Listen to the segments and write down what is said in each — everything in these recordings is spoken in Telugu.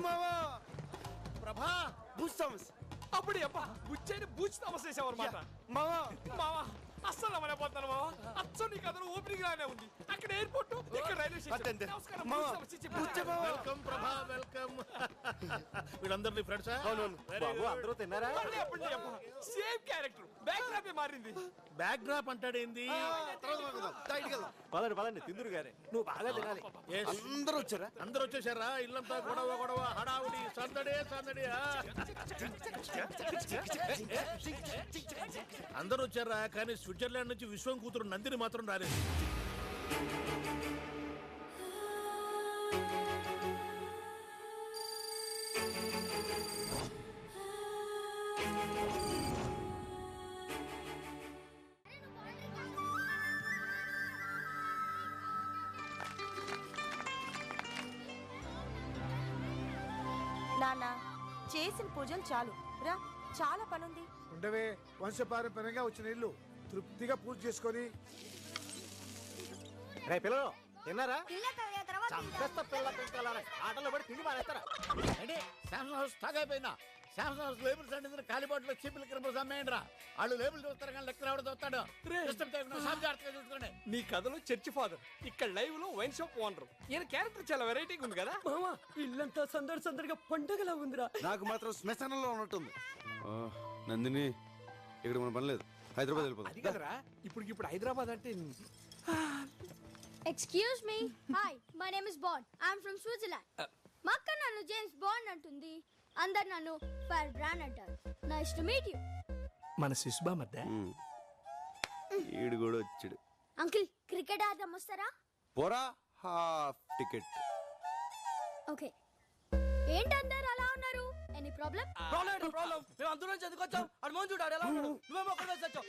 మావా ప్రభా బూస్ట్ థామస్ అప్పుడు అబ్బా బుచ్చైన బూచ్ తమసేసావు అనమాట. మావా మావా అస్సలు అమలైపోతాను మావా. అచ్చం నీ కథలు ఓపెనింగ్ లానే ఉంది. అక్కడ ఎయిర్పోర్ట్, ఇక్కడ రైల్వే స్టేషన్. నమస్కారం మావా. బూచ్ తమస్. Welcome Prabha welcome. వీళ్ళందరినీ ఫ్రెండ్సా? బాబు అందరూ తిన్నారా? సేమ్ క్యారెక్టర్, బ్యాక్ డ్రాప్ మారింది. బ్యాక్ డ్రాప్ అంటాడేంది? పదండి పదండి తిందురు గారే, నువ్వు బాగా తినాలి. Yes. అందరూ వచ్చారా? అందరూ వచ్చేసారా? ఇల్లంతా గొడవ గొడవ హడావుడి సందడే సందడి. అందరూ వచ్చారా? కానీ స్విట్జర్లాండ్ నుంచి విశ్వం కూతురు నందిని మాత్రం రాలేదు. నాన్న చేసిన పూజలు చాలు రా, చాలా పనుంది. ఉండవే, వంశపారంపర్యంగా వచ్చిన ఇల్లు తృప్తిగా పూజ చేసుకొని. రే పిల్లలు తిన్నారా? చంపేస్తా పిల్ల పిల్లలారా, ఆటలో పడి తిండి మానేస్తారా? అంటే శాంసంగ్ హౌస్ తాగైపోయిందా? శాంసంగ్ హౌస్ లేబుల్స్ అంటే కాలిబాట్లో చీపులు కిరపలు అమ్మేయండి రా. వాళ్ళు లేబుల్ చూస్తారు కానీ లెక్కలు ఎవడ చూస్తాడు. చూసుకోండి. నీ కథలో చర్చి ఫాదర్, ఇక్కడ లైవ్ లో వైన్ షాప్ ఓనర్. ఈయన క్యారెక్టర్ చాలా వెరైటీగా ఉంది కదా. మామా ఇల్లంతా సందడి సందడిగా పండగలా ఉందిరా. నాకు మాత్రం శ్మశానంలో ఉన్నట్టుంది. నందిని, ఇక్కడ మన పని లేదు, హైదరాబాద్ వెళ్ళిపోతుంది. అది కదరా, ఇప్పుడు హైదరాబాద్ అంటే. Excuse me. Hi, my name is Bond. I'm from Switzerland. మా అక్క నన్ను జేమ్స్ బాండ్ అంటుంది. అందరు నన్ను ఫైర్ బ్రాండ్ అంటారు. Nice to meet you. మన శిశుబా మధ్య ఈడు కూడా వచ్చాడు. అంకుల్, క్రికెట్ ఆడదాం వస్తారా? పోరా, హాఫ్ టికెట్. ఓకే. ఏంటి అందరు అలా ఉన్నారు? Any problem? ప్రాబ్లం మేము అందులో చదువుకొచ్చాం. అడు మోహన్ చూడాడు ఎలా ఉన్నాడు. నువ్వేమో ఒక్కడే వచ్చావు.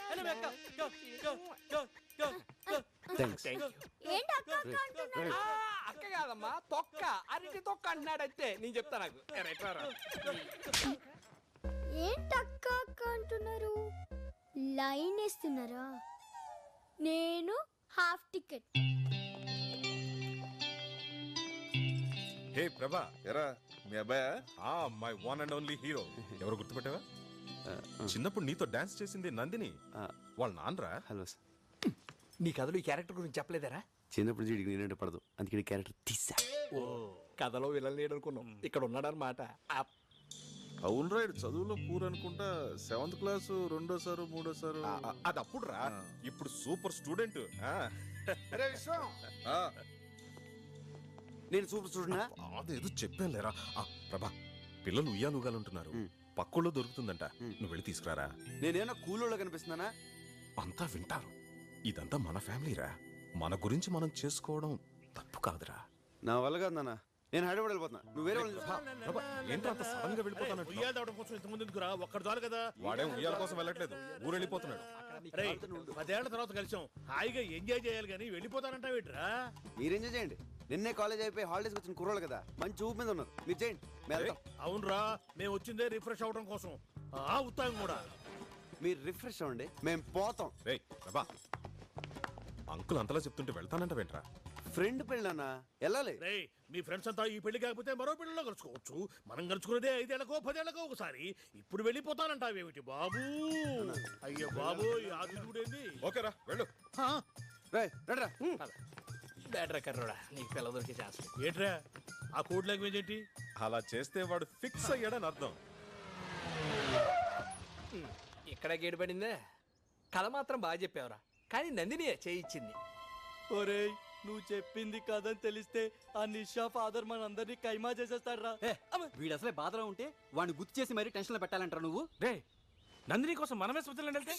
ఏంటి అక్క అక్క అంటున్నారు? అక్క కాదమ్మా, తొక్క, అరటి తొక్క అంటున్నాడు. అయితే నేను చెప్తా. నాకు ఏంటి అక్క అక్క అంటున్నారు? లైన్ వేస్తున్నారా? నేను హాఫ్ టికెట్. హే ప్రభా, ఎరా మీ అబ్బాయా? My one and only hero. ఎవరు గుర్తుపెట్టావా? చిన్నప్పుడు నీతో డాన్స్ చేసింది నందిని, వాళ్ళ నాన్నరా. Hello sir. నీ కథలో ఈ క్యారెక్టర్ గురించి చెప్పలేదరా? చిన్నప్పుడు నుంచి నేనంటే పడదు, అందుకే క్యారెక్టర్ తీసా. ఓ, కథలో విలన్ లేడు అనుకున్నాం, ఇక్కడ ఉన్నాడనమాట. అవును రా, చదువులో పూర్ అనుకుంటా. 7th class రెండోసారు మూడోసారు. అది అప్పుడు రా, ఇప్పుడు సూపర్ స్టూడెంట్. నేను సూపర్ స్టూడెంట్. అదేదో చెప్పాను లేరా. ప్రభా, పిల్లలు ఉయ్యాలుగాలంటున్నారు, పక్కలో దొరుకుతుందంట, నువ్వు వెళ్ళి తీసుకురారా. నేనేమన్నా కూలోళ్ళ కనిపిస్తున్నానా? అంతా వింటారు. ఇదంతా మన ఫ్యామిలీరా, మన గురించి మనం చేసుకోవడం తప్పు కాదురా. నా వల్ల కాదు నాన్న, నేను హైదరాబాద్ వెళ్ళిపోతున్నా. నువ్వు వేరే వాళ్ళు ఏంటో అంత సడన్ గా వెళ్ళిపోతానంట. ఉయ్యాల తవ్వడం కోసం ఇంతకుముందు ఎందుకురా? ఒక్కడు చాలు కదా. వాడేం ఉయ్యాల కోసం వెళ్ళట్లేదు, ఊరు వెళ్ళిపోతున్నాడు. 10 ఏళ్ల తర్వాత కలిసాం, హాయిగా ఎంజాయ్ చేయాలి కానీ వెళ్ళిపోతానంటావేట్రా? మీరు ఎంజాయ్ చేయండి. నిన్నే కాలేజ్ అయిపోయి హాలిడేస్ వచ్చిన కుర్రోళ్ళు కదా, మంచి ఊపు మీద ఉన్నారు. మీరు చేయండి. అవునరా, మేము వచ్చిందే రిఫ్రెష్ అవడం కోసం. ఉత్తాం కూడా. మీరు రిఫ్రెష్ అవ్వండి, మేము పోతాం. రేయ్ ప్రభా, అంకుల్ అంతలా చెప్తుంటే వెళ్తానంటావేంట్రా? ఫ్రెండ్ పెళ్ళన్నా వెళ్ళాలి. రేయ్, మీ ఫ్రెండ్స్ అంతా ఈ పెళ్లి కాకపోతే మరో పెళ్లిలో కలుసుకోవచ్చు. మనం కలుసుకునేదే 5 ఏళ్లకో 10 ఏళ్లకో ఒకసారి. ఇప్పుడు వెళ్ళిపోతానంటావేమిటి బాబు? అయ్యో బాబు, ఆదుడేంది? ఓకేరా, వెళ్ళు. బ్యాటరా కర్రోడా, నీకు పిల్ల దొరికే ఛాన్స్. ఏంట్రా ఆ కోడ్ లాంగ్వేజ్ ఏంటి? అలా చేస్తే వాడు ఫిక్స్ అయ్యాడని అర్థం. ఇక్కడ గేడు పడిందే. కథ మాత్రం బాగా చెప్పావురా, కానీ నందినియే చేయించింది. ఒరేయ్, నువ్వు చెప్పింది కదని తెలిస్తే ఆ నిషా ఫాదర్ మనందరినీ కైమా చేసేస్తాడు రా. వీడు అసలే బాధలో ఉంటే వాడిని గుర్తు చేసి మరీ టెన్షన్ లో పెట్టాలంటారు నువ్వు. రే, నందిని కోసం మనమే స్విట్జర్లాండ్ వెళ్తే.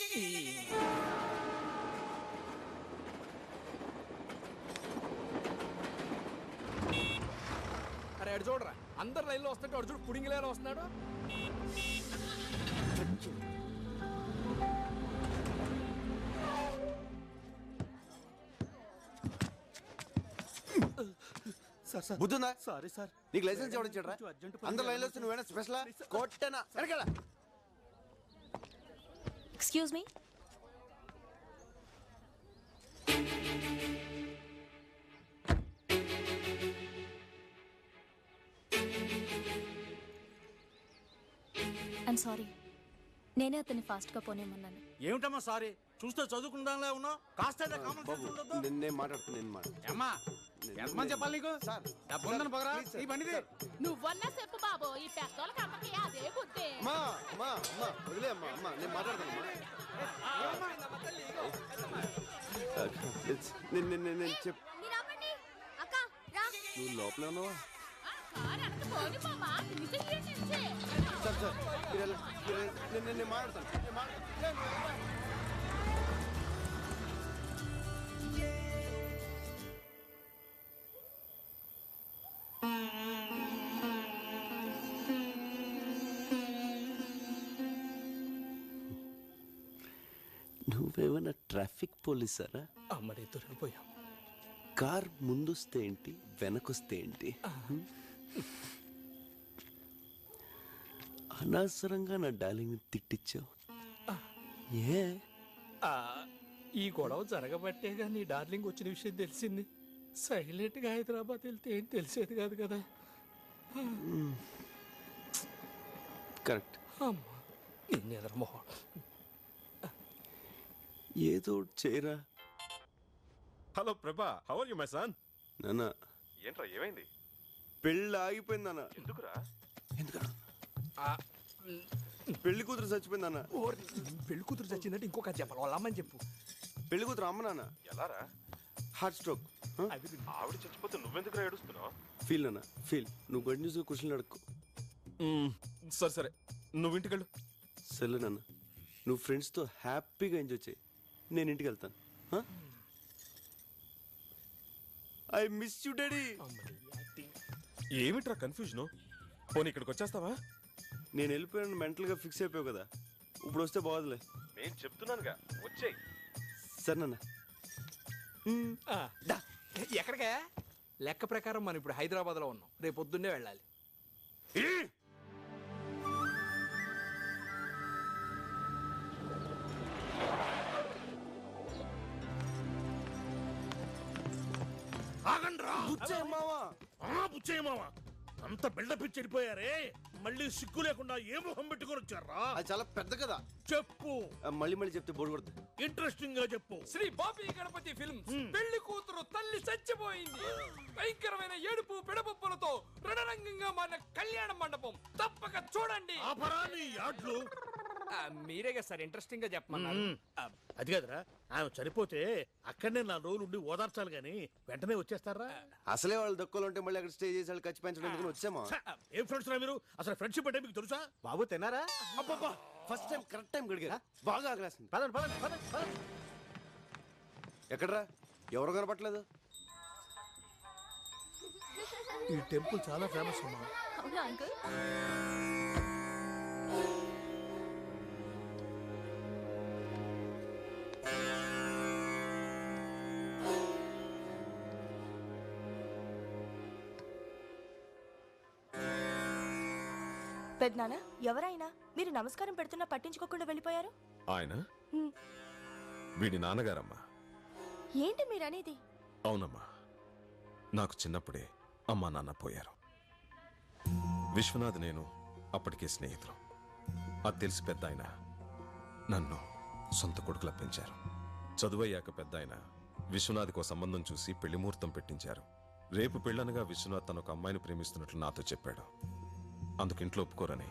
అరే అడు చూడరా, అందరు లైన్లో వస్తుంటే అడు చూడు పుడింగిలేరా వస్తున్నాడు. బుద్ధుందా? Sorry sir. నీకు లైసెన్స్ ఎవరు ఇచ్చాడ్రా? అందరు లైన్లో వస్తే నువ్వేనా స్పెషల్ కొట్టనా? వెనకాల. Excuse me. I'm sorry. నేనే అతన్ని ఫాస్ట్గా పోనేమన్నాను. ఏమిటమ్మా సారీ, చూస్తే చదువుకుందాంలే ఉన్నావు, కాస్త కామన్ సెన్స్ ఉండదు. నేను మాట్లాడుతున్నాను అమ్మా ఎంతమంది చెప్పాలి నీకు? డబ్బుందని పగరా ఈ బండిది. నువ్వన్నా చెప్పు బాబు, ఈ పెద్దోళ్ళకి అమ్మకి అదే బుద్ధి. వదిలే అమ్మా నేను మాట్లాడతాను నేను చెప్పు. మీరు ఆపండి. అక్క రా. నువ్వు లోపలే ఉన్నావా? కారు వెనక్కి పోని మామ, నిజంగా నిలిచే. సార్ నేను మాట్లాడతాను. నువ్వేమైనా ట్రాఫిక్ పోలీసారా? అమ్మడే దొరికిపోయాం. కార్ ముందొస్తే ఏంటి, వెనకొస్తే ఏంటి? అనవసరంగా నా డార్లింగ్ తిట్టించావు. ఏ ఈ గొడవ జరగబట్టేగా నీ డార్లింగ్ వచ్చిన విషయం తెలిసింది. సైలెంట్ గా హైదరాబాద్ వెళ్తే ఏం తెలిసేది కాదు కదా. కరెక్ట్. అమ్మా నిన్న ఎదరమోహం. ఏదో ఒకటి చేయరా. Hello Prabha, how are you my son? నాన్న ఏంట్రా ఏమైంది? పెళ్ళి ఆగిపోయింది అన్న. ఎందుకురా? ఎందుకన్నా? పెళ్లి కూతురు చచ్చిపోయింది అన్న. పెళ్లి కూతురు చచ్చిందంటే ఇంకొక చెప్పాలి, వాళ్ళ అమ్మని చెప్పు. పెళ్లి కూతురు అమ్మ నాన్న ఎలారా? Heart stroke. ఆవిడ చచ్చిపోతే నువ్వెందుకురా ఏడుస్తున్నావు? ఫీల్ అన్న ఫీల్. నువ్వు గుడ్ న్యూస్ క్వశ్చన్లు అడుక్కో. సరే సరే, నువ్వు ఇంటికెళ్ళు. సరే నాన్న, నువ్వు ఫ్రెండ్స్తో హ్యాపీగా ఎంజాయ్ చేయి. నేను ఇంటికి వెళ్తాను. I miss you daddy. ఏమిట్రా కన్ఫ్యూజన్? పోనీ ఇక్కడికి వచ్చేస్తావా? నేను వెళ్ళిపోయాను మెంటల్గా ఫిక్స్ అయిపోయావు కదా, ఇప్పుడు వస్తే బాగోదులే. నేను చెప్తున్నానుగా, వచ్చేయ్. సరే నాన్న. ఎక్కడికే? లెక్క ప్రకారం మనం ఇప్పుడు హైదరాబాద్ లో ఉన్నాం, రేపు పొద్దున్నే వెళ్ళాలి. ఆగండ్రా. బుచ్చయ్య మావా, అంత బిల్డప్ ఇచ్చి వెళ్ళిపోయారే, మళ్ళీ సిగ్గు లేకుండా ఏ మొహం పెట్టుకొని వచ్చారా? అది చాలా పెద్ద కదా. చెప్పు. మళ్ళీ చెప్తే బోర్డు కొడుతుంది. ఇంట్రెస్టింగ్ గా చెప్పు. శ్రీ బాపి గణపతి ఫిల్మ్స్. పెళ్లి కూతురు తల్లి చచ్చిపోయింది. భయంకరమైన ఏడుపు పిడపప్పులతో రణరంగంగా మన కళ్యాణ మండపం. తప్పక చూడండి. ఆపరాని యాడ్లు. మీరేగా సార్ ఇంట్రెస్టింగ్ గా చెప్పమన్నారు. అది కాదురా, ఆమె చనిపోతే అక్కడనే 4 రోజులు ఉండి ఓదార్చాలి గాని వెంటనే వచ్చేస్తారా? అసలే వాళ్ళు దక్కువలు ఉంటే మళ్ళీ అక్కడ స్టే చేసి వాళ్ళు ఖర్చు పెంచడం వచ్చామా? ఏం ఫ్రెండ్స్ రా మీరు? అసలు ఫ్రెండ్షిప్ అంటే మీకు తెలుసా? బాబు తిన్నారా? అబ్బబ్బా, ఫస్ట్ టైం కరెక్ట్ టైం గడిగా. బాగా ఆగలేస్తుంది. పదండి పదండి పదండి పదండి. ఎక్కడరా? ఎవరు కనపట్లేదు? ఈ టెంపుల్ చాలా ఫేమస్ అమ్మా. అవునా అంకుల్? పెద్దనాన్న, ఎవరైనా మీరు నమస్కారం పెడుతున్నా పట్టించుకోకుండా వెళ్ళిపోయారు. ఆయన వీడి నాన్నగారమ్మా. ఏంటి మీరనేది? అవునమ్మా, నాకు చిన్నప్పుడే అమ్మా నాన్న పోయారు. విశ్వనాథ్ నేను అప్పటికే స్నేహితులు. అది తెలిసి పెద్ద ఆయన నన్ను సొంత కొడుకులా పెంచారు. చదువయ్యాక పెద్ద ఆయన విశ్వనాథ్కో సంబంధం చూసి పెళ్లి ముహూర్తం పెట్టించారు. రేపు పెళ్ళనగా విశ్వనాథ్ తన ఒక అమ్మాయిని ప్రేమిస్తున్నట్లు నాతో చెప్పాడు. అందుకు ఇంట్లో ఒప్పుకోరని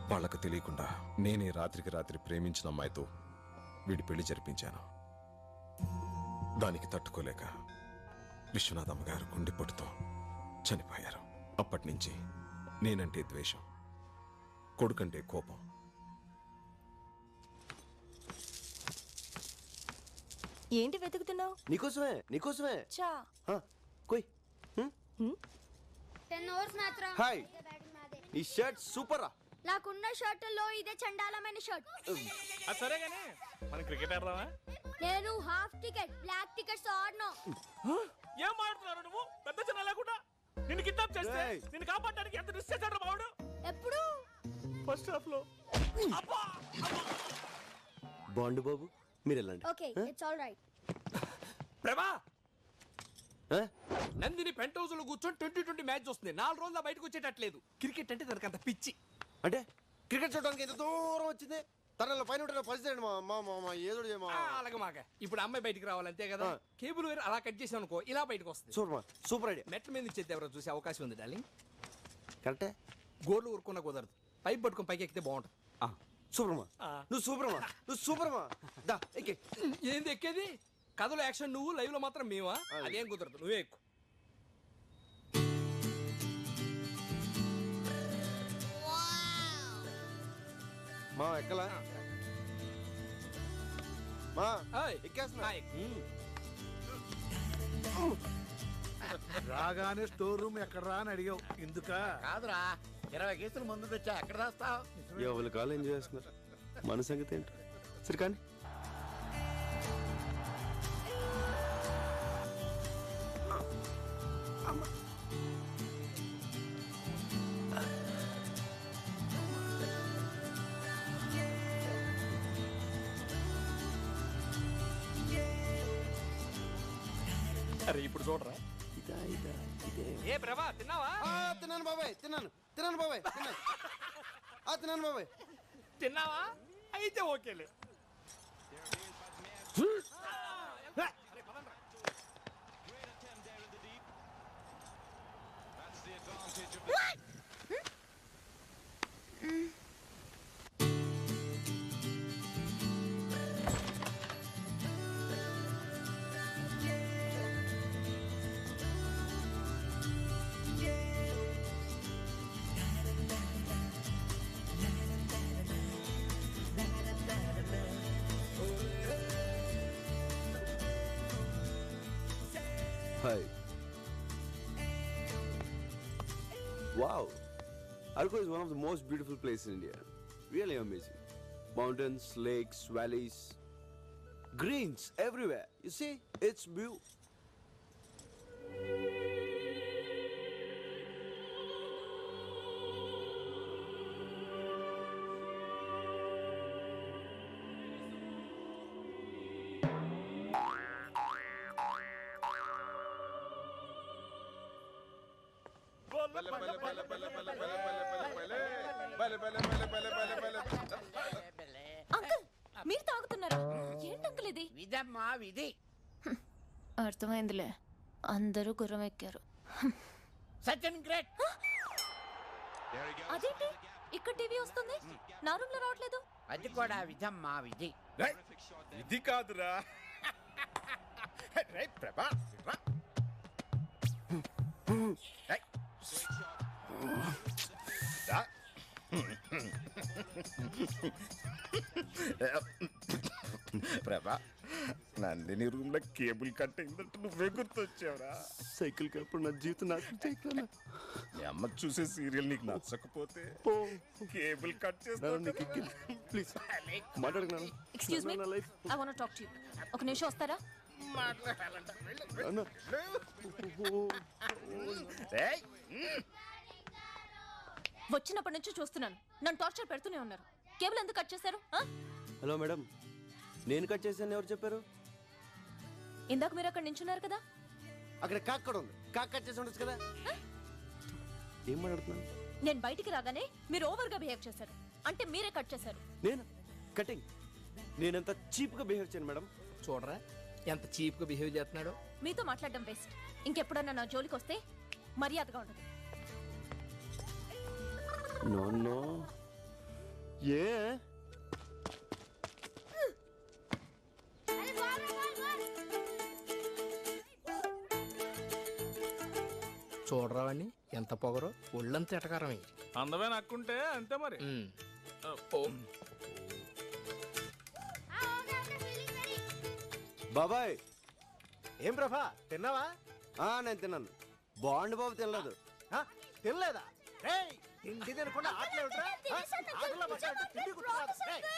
వాళ్లకు తెలియకుండా నేనే రాత్రికి రాత్రి ప్రేమించిన అమ్మాయితో వీడి పెళ్లి జరిపించాను. దానికి తట్టుకోలేక విశ్వనాథ్ అమ్మగారు గుండెపోటుతో చనిపోయారు. అప్పటి నుంచి నేనంటే ద్వేషం, కొడుకంటే కోపం. ఏంటి వెతుకుతున్నావు? నీకోసమే నీకోసమే. చా కొయ్. 10 hours మాత్రం. హాయ్, ఈ షర్ట్ సూపర్ రా. నాకున్న షర్టుల్లో ఇదే చండాలమైన షర్ట్. సరేగానే మనం క్రికెట్ ఆడదామా? నేను హాఫ్ టికెట్, బ్లాక్ టికెట్స్ ఆడను. ఏం ఆడుతున్నారు నువ్వు? పెద్ద చిన్న లేకుండా నిన్ను కిడ్నాప్ చేస్తే నిన్ను కాపాడడానికి ఎంత రిస్క్ చేశాడు బావుడు? ఎప్పుడు? ఫస్ట్ హాఫ్ లో. బాండు బాబు, మీరు వెళ్ళండి. Okay, it's all right. ప్రభా, నందిని పెంట్ హౌస్ లో కూర్చొని 2020 మ్యాచ్ వస్తుంది. 4 రోజులు బయటకు వచ్చేటట్లేదు. క్రికెట్ అంటే తనకు అంత పిచ్చి. అంటే క్రికెట్ చూడడానికి ఎంత దూరం వచ్చింది? తనలో పైన ఉంటే పరిస్థితి మా మా మా మా ఏదో చేయమా. అలాగే మాక ఇప్పుడు అమ్మాయి బయటికి రావాలి అంతే కదా. కేబుల్ వైర్ అలా కట్ చేసాం అనుకో ఇలా బయటకు వస్తుంది. Super super idea. మెట్ల మీద ఇచ్చేది ఎవరో చూసే అవకాశం ఉంది డార్లింగ్. కరెక్టే. గోర్లు ఊరుకున్నా కుదరదు. పైప్ పట్టుకుని పైకి ఎక్కితే బాగుంటుంది. సూపర్మా నువ్వు సూపర్మా నువ్వు సూపర్మా. దా ఎక్కే. ఏంది ఎక్కేది? కథలో యాక్షన్ నువ్వు, లైవ్ లో మాత్రం మేమా? అదేం కుదరదు, నువ్వే ఎక్కు. మా ఎక్కలా మా ఏయ్, ఎక్కేస్తున్నా. ఎక్కు. రాగానే స్టోర్ రూమ్ ఎక్కడ రా అని అడిగావు ఎందుకా? కాదురా 20 కేసులు ముందు తెచ్చా ఎక్కడ దాస్తావు? ఎవరి కాలు ఎంజాయ్ చేస్తున్నారు. మన సంగతి ఏంటి? సరే కానీ అరే ఇప్పుడు చూడరా. ఏ ప్రభా తిన్నావా? తిన్నాను బాబాయ్ తిన్నాను బాబాయ్ తిన్నాను బాబాయ్. తిన్నావా? అయితే ఓకేలే. Hi. Wow. Arco is one of the most beautiful places in India. Really amazing. Mountains, lakes, valleys, greens everywhere. You see, it's beautiful. Uncle మీరు తాగుతున్నారా? ఏంటి అంకుల్ ఇది? విధమ్మా విధి. అర్థమైందిలే, అందరూ గుర్రం ఎక్కారు. సచిన్ గ్రేట్. అదేంటి ఇక్కడ టీవీ వస్తుంది, నా రూమ్ లో రావట్లేదు? అది కూడా విధమ్మా విధి. ఇది కాదురా. ప్రభా ప్రభా నందిని రూమ్ లో కేబుల్ కట్ అయిందంటే నువ్వే గుర్తొచ్చావురా. సైకిల్ కప్పుడు నా జీవితం నాకు చేయగలనా? మీ అమ్మ చూసే సీరియల్ నీకు నచ్చకపోతే కేబుల్ కట్ చేస్తాను. ప్లీజ్ మాట్లాడుకున్నాను. Excuse me, I want to talk to you. ఒక నిమిషం వస్తారా? వచ్చినప్పటి నుంచి చూస్తున్నాను, నన్ను టార్చర్ పెడుతూనే ఉన్నారు. కేబుల్ ఎందుకు కట్ చేశారు? హలో మేడం, నేను కట్ చేశాను ఎవరు చెప్పారు? ఇందాక మీరు అక్కడ నించున్నారు కదా. అక్కడ కాక్ కూడా ఉంది, కాక్ కట్ చేసి ఉండొచ్చు కదా. ఏం మాట్లాడుతున్నాను? నేను బయటికి రాగానే మీరు ఓవర్ గా బిహేవ్ చేశారు, అంటే మీరే కట్ చేశారు. నేను కటింగ్? నేనంత చీప్ గా బిహేవ్ చేయను మేడం. చూడరా ఎంత చీప్ గా బిహేవ్ చేస్తున్నాడో. మీతో మాట్లాడడం వేస్ట్. ఇంకెప్పుడన్నా నా జోలికి వస్తే మర్యాదగా ఉండదు. No no. ఏ చూడరా వాడిని ఎంత పొగరో, ఒళ్ళంత ఎటకారం. అందమే నక్కుంటే అంతే మరి. బాబాయ్. ఏం ప్రభా తిన్నావా? నేను తిన్నాను. బాండ్ బాబు తినలేదు. తినలేదా? తిండి తినకుండా ఆటలు ఏమిట్రా? ఆటలో పడ్డాడు, తిండి గుర్తురాదు.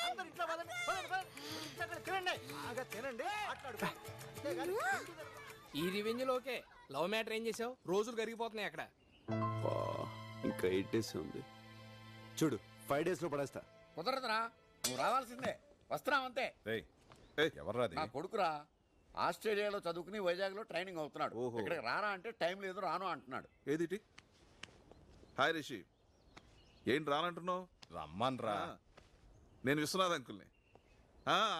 అందరూ ఇంట్లో పదండి, పదండి, పదండి. తినండి, బాగా తినండి, ఆటలాడుకోండి. అంతేగాని తిండి తినకుండా. ఈ రివెంజ్ లోకే లవ్ మ్యాటర్ ఏం చేసావు? రోజులు కరిగిపోతున్నాయి అక్కడ. ఇంకా 8 days ఉంది. చూడు 5 days లో పడేస్తా. కుదరదురా, నువ్వు రావాల్సిందే. వస్తున్నావంతే. ఎవర్రాది? నా కొడుకురా, ఆస్ట్రేలియాలో చదువుకుని వైజాగ్ లో ట్రైనింగ్ అవుతున్నాడు. ఓహో. ఇక్కడికి రారా అంటే టైం లేదు రాను అంటున్నాడు. ఏదిటి? హాయ్ రిషి, ఏంటి రానంటున్నావు? రమ్మన్రా. నేను విశ్వనాథ్ అంకుల్ని.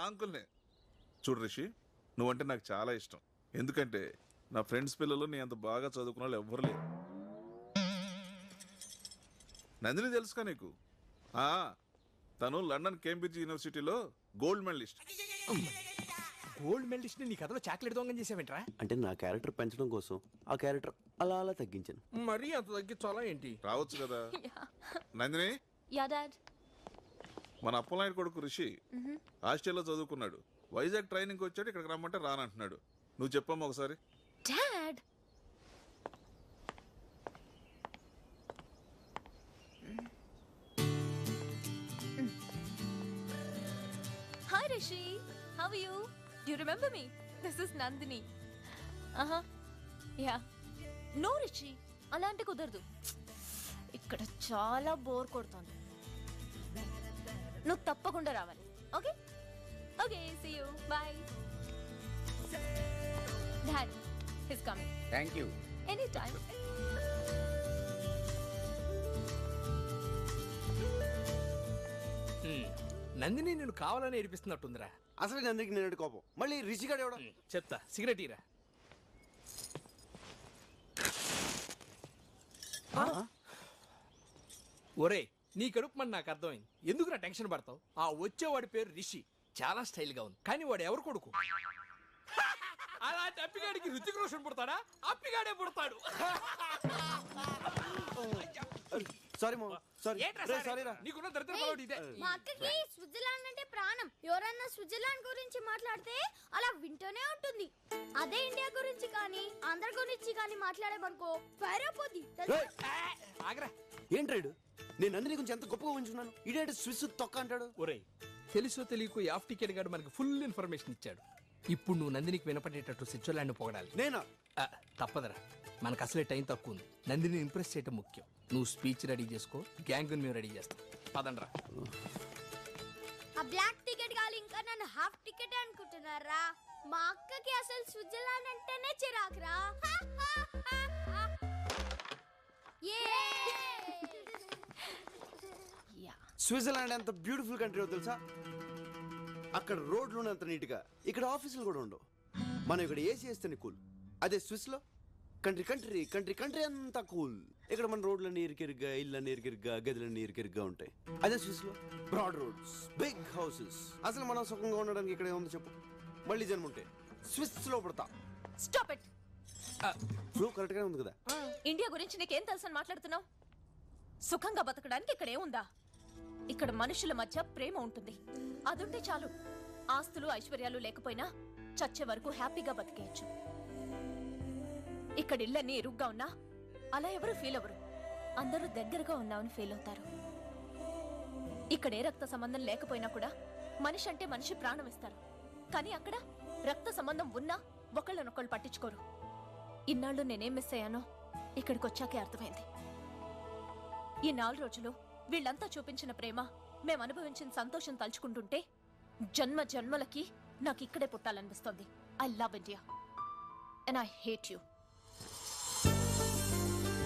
అంకుల్ని. చూడు రిషి, నువ్వంటే నాకు చాలా ఇష్టం. ఎందుకంటే నా ఫ్రెండ్స్ పిల్లలు నీ అంత బాగా చదువుకున్న వాళ్ళు ఎవ్వరు లేరు. నందిని తెలుసుకా నీకు? తను లండన్ కేంబ్రిడ్జ్ యూనివర్సిటీలో గోల్డ్ మెడలిస్ట్. గోల్డ్ మెడలిస్ట్ నీ కథలో చాక్లెట్ దొంగం చేసావేంట్రా? అంటే నా క్యారెక్టర్ పెంచడం కోసం ఆ క్యారెక్టర్ అలా అలా తగ్గించాను. మరీ అంత తగ్గించాలా ఏంటి? రావచ్చు కదా. Nandini, yeah dad. మన అప్పలనాయుడు కొడుకు రిషి ఆస్ట్రేలియాలో చదువుకున్నాడు. వైజాగ్ ట్రైనింగ్ వచ్చాడు, ఇక్కడికి రమ్మంటే రానంటున్నాడు. నువ్వు చెప్పమ్మా ఒకసారి. Dad, hi Rishi, how are you? Do you remember me? This is Nandini. Yeah. No Rishi, అలాంటి కుదరదు. ఇక్కడ చాలా బోర్ కొడుతోంది. నువ్వు తప్పకుండా రావాలి. Okay okay, see you, bye. Dad, he's coming. Thank you. Any time. Nandini నేను కావాలని ఏడిపిస్తున్నట్టుందిరా. అసలు నందినికి నేను కోపం, మళ్ళీ రిషిగాడు ఎవడం. చెప్తా, సిగరెట్ ఇరా. ఒరే, నీ కడుపు మన నాకు అర్థమైంది. ఎందుకురా టెన్షన్ పడతావు? ఆ వచ్చేవాడి పేరు రిషి, చాలా స్టైల్ గా ఉంది. కానీ వాడు ఎవరు కొడుకు? అలాంటి అప్పిగాడికి రుచిక రోషన్ పుడతాడా? అప్పిగాడే పుడతాడు. సారీ మా, సారీ. సారీ రా, నీకున్న దరిద్ర పడవటి ఇదే. మా అక్కకి స్విట్జర్లాండ్ అంటే ప్రాణం. ఎవరన్నా స్విట్జర్లాండ్ గురించి మాట్లాడితే అలా వింటూనే ఉంటుంది. అదే ఇండియా గురించి కానీ అందరి గురించి కానీ మాట్లాడేమనుకో ఫైర్ అయిపోద్ది. ఆగరా. ఏంట్రాడు, నేను నందిని గురించి ఎంత గొప్పగా ఉంచున్నాను. ఇదేంటి స్విస్ తొక్క అంటాడు. ఒరే, తెలుసో తెలియకు యాఫ్ టికెట్ గాడు మనకి ఫుల్ ఇన్ఫర్మేషన్ ఇచ్చాడు. ఇప్పుడు నువ్వు నందినికి వినపడేటట్టు స్విట్జర్లాండ్ పొగడాలి. నేనా? తప్పదరా, మనకు అసలే టైం తక్కువ ఉంది. నందిని ఇంప్రెస్ చేయడం ముఖ్యం. నువ్వు స్పీచ్ రెడీ చేసుకో, గ్యాంగ్ మేము రెడీ చేస్తాం. పదండ్రా. ఆ బ్లాక్ టికెట్ గాలి ఇంకా నన్ను హాఫ్ టికెట్ అనుకుంటున్నారా? మా అక్కకి అసలు స్విట్జర్లాండ్ అంటేనే చిరాకురా. స్విట్జర్లాండ్ ఎంత బ్యూటిఫుల్ కంట్రీ తెలుసా? అక్కడ రోడ్లు అంత నీట్గా, ఇక్కడ ఆఫీసులు కూడా ఉండవు. మనం ఇక్కడ ఏసీ వేస్తేనే కూల్. అదే స్విస్ లో కంట్రీ కంట్రీ కంట్రీ కంట్రీ అంతా కూల్. ఇక్కడ మన రోడ్లన్నీ ఇరికిరిగ్గా, ఇళ్ళన్నీ ఇరికిరిగ్గా, గదులన్నీ ఇరికిరిగ్గా ఉంటాయి. అదే స్విస్ లో బ్రాడ్ రోడ్స్, బిగ్ హౌసెస్. అసలు మనం సుఖంగా ఉండడానికి ఇక్కడ ఏముంది చెప్పు? మళ్ళీ జన్మ ఉంటే స్విస్ లో పడతా. Stop it. ఫ్లో కరెక్ట్ గానే ఉంది కదా? ఇండియా గురించి నీకేం తెలుసని మాట్లాడుతున్నావు? సుఖంగా బతకడానికి ఇక్కడ ఏముందా? ఇక్కడ మనుషుల మధ్య ప్రేమ ఉంటుంది. అదుంటే చాలు. ఆస్తులు ఐశ్వర్యాలు లేకపోయినా చచ్చే వరకు హ్యాపీగా బతికేయచ్చు. ఇక్కడ ఇళ్ళన్నీ ఇరుగ్గా ఉన్నా అలా ఎవరు ఫీల్ అవ్వరు. అందరూ దగ్గరగా ఉన్నామని ఫీల్ అవుతారు. ఇక్కడ ఏ రక్త సంబంధం లేకపోయినా కూడా మనిషి అంటే మనిషి ప్రాణం ఇస్తారు. కానీ అక్కడ రక్త సంబంధం ఉన్నా ఒకళ్ళనొకళ్ళు పట్టించుకోరు. ఇన్నాళ్ళు నేనేం మిస్ అయ్యానో ఇక్కడికి వచ్చాకే అర్థమైంది. ఈ 4 రోజులు వీళ్ళంతా చూపించిన ప్రేమ, మేము అనుభవించిన సంతోషం తలుచుకుంటుంటే జన్మ జన్మలకి నాకు ఇక్కడే పుట్టాలనిపిస్తోంది. I love India and I hate you.